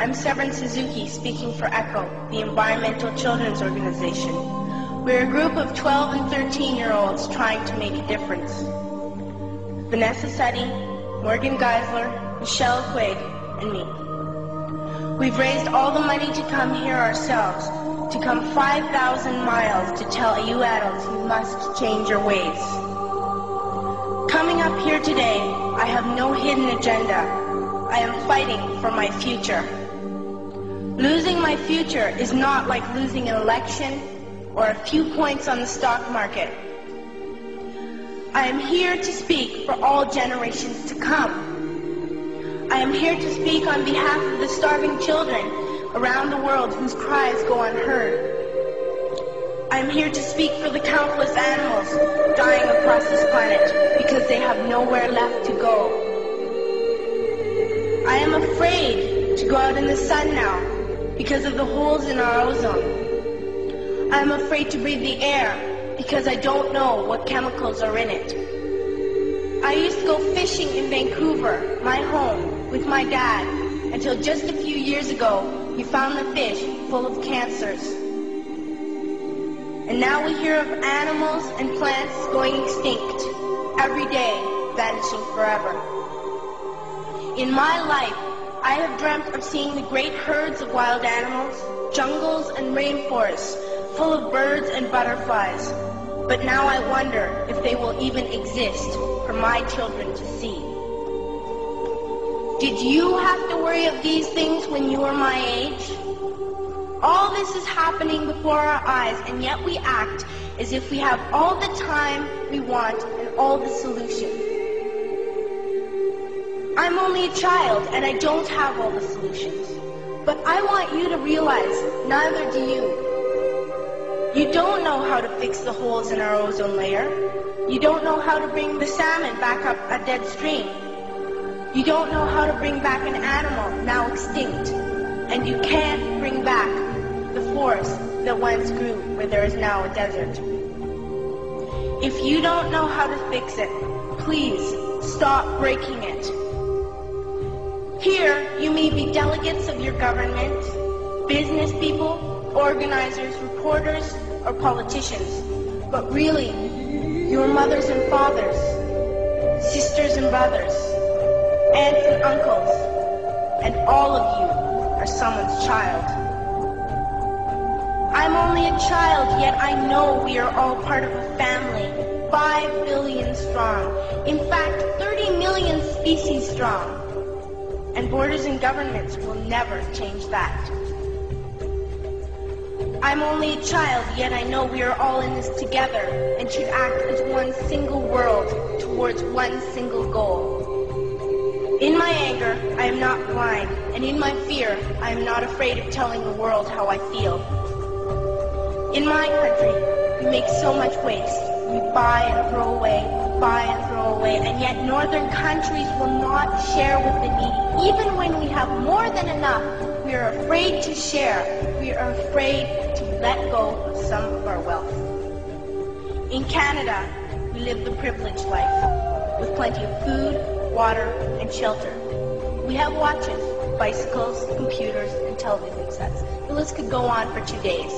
I'm Severin Suzuki, speaking for ECHO, the Environmental Children's Organization. We're a group of 12 and 13-year-olds trying to make a difference. Vanessa Suddy, Morgan Geisler, Michelle Quaid, and me. We've raised all the money to come here ourselves, to come 5,000 miles to tell you adults you must change your ways. Coming up here today, I have no hidden agenda. I am fighting for my future. Losing my future is not like losing an election or a few points on the stock market. I am here to speak for all generations to come. I am here to speak on behalf of the starving children around the world whose cries go unheard. I am here to speak for the countless animals dying across this planet because they have nowhere left to go. I am afraid to go out in the sun now because of the holes in our ozone. I am afraid to breathe the air because I don't know what chemicals are in it. I used to go fishing in Vancouver, my home, with my dad, until just a few years ago we found the fish full of cancers. And now we hear of animals and plants going extinct, every day vanishing forever. In my life, I have dreamt of seeing the great herds of wild animals, jungles and rainforests full of birds and butterflies. But now I wonder if they will even exist for my children to see. Did you have to worry of these things when you were my age? All this is happening before our eyes, and yet we act as if we have all the time we want and all the solutions. I'm only a child, and I don't have all the solutions. But I want you to realize, neither do you. You don't know how to fix the holes in our ozone layer. You don't know how to bring the salmon back up a dead stream. You don't know how to bring back an animal now extinct. And you can't bring back the forest that once grew where there is now a desert. If you don't know how to fix it, please stop breaking it. Here, you may be delegates of your government, business people, organizers, reporters, or politicians, but really, your mothers and fathers, sisters and brothers, aunts and uncles, and all of you are someone's child. I'm only a child, yet I know we are all part of a family, 5 billion strong, in fact, 30 million species strong. And borders and governments will never change that. I'm only a child, yet I know we are all in this together and should act as one single world towards one single goal. In my anger, I am not blind, and in my fear, I am not afraid of telling the world how I feel. In my country, we make so much waste. We buy and throw away, and yet northern countries will not share with the needy. Even when we have more than enough, we are afraid to share. We are afraid to let go of some of our wealth. In Canada, we live the privileged life, with plenty of food, water, and shelter. We have watches, bicycles, computers, and television sets. The list could go on for 2 days.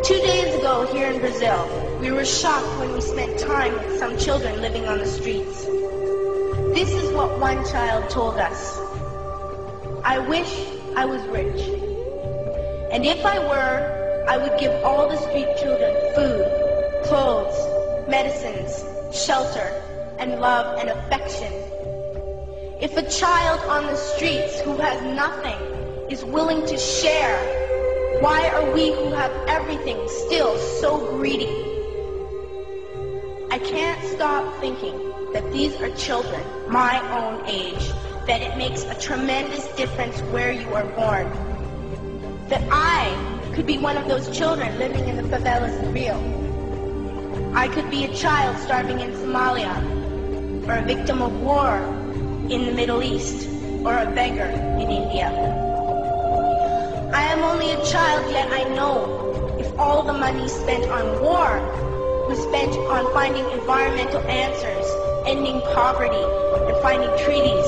2 days ago, here in Brazil, we were shocked when we spent time with some children living on the streets. This is what one child told us. I wish I was rich. And if I were, I would give all the street children food, clothes, medicines, shelter, and love and affection. If a child on the streets who has nothing is willing to share, why are we who have everything still so greedy? I can't stop thinking that these are children my own age, that it makes a tremendous difference where you are born. That I could be one of those children living in the favelas in Rio. I could be a child starving in Somalia, or a victim of war in the Middle East, or a beggar in India. I am only a child, yet I know if all the money spent on war was spent on finding environmental answers, ending poverty, and finding treaties,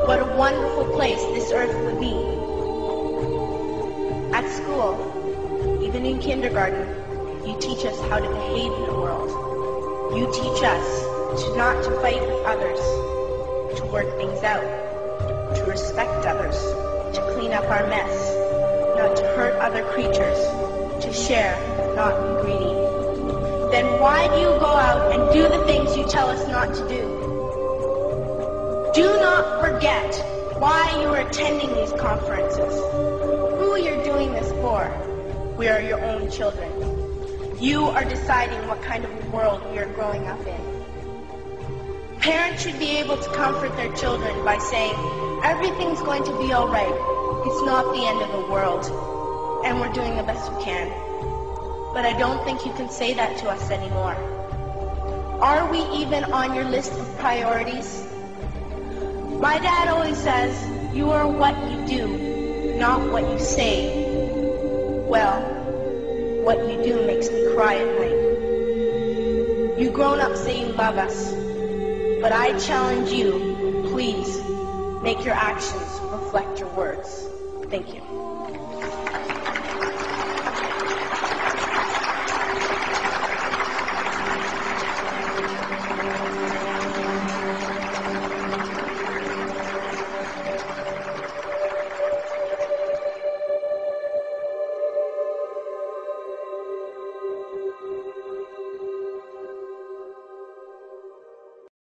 what a wonderful place this earth would be. Even in kindergarten, you teach us how to behave in the world. You teach us not to fight with others, to work things out, to respect others, to clean up our mess, not to hurt other creatures, to share, not be greedy. Then why do you go out and do the things you tell us not to do? Do not forget why you are attending these conferences, who you're doing this for. We are your own children. You are deciding what kind of world we are growing up in. Parents should be able to comfort their children by saying, everything's going to be all right. It's not the end of the world, and we're doing the best we can. But I don't think you can say that to us anymore. Are we even on your list of priorities? My dad always says, you are what you do, not what you say. Well, what you do makes me cry at night. You grown-ups say you love us, but I challenge you, please, make your actions reflect your words. Thank you.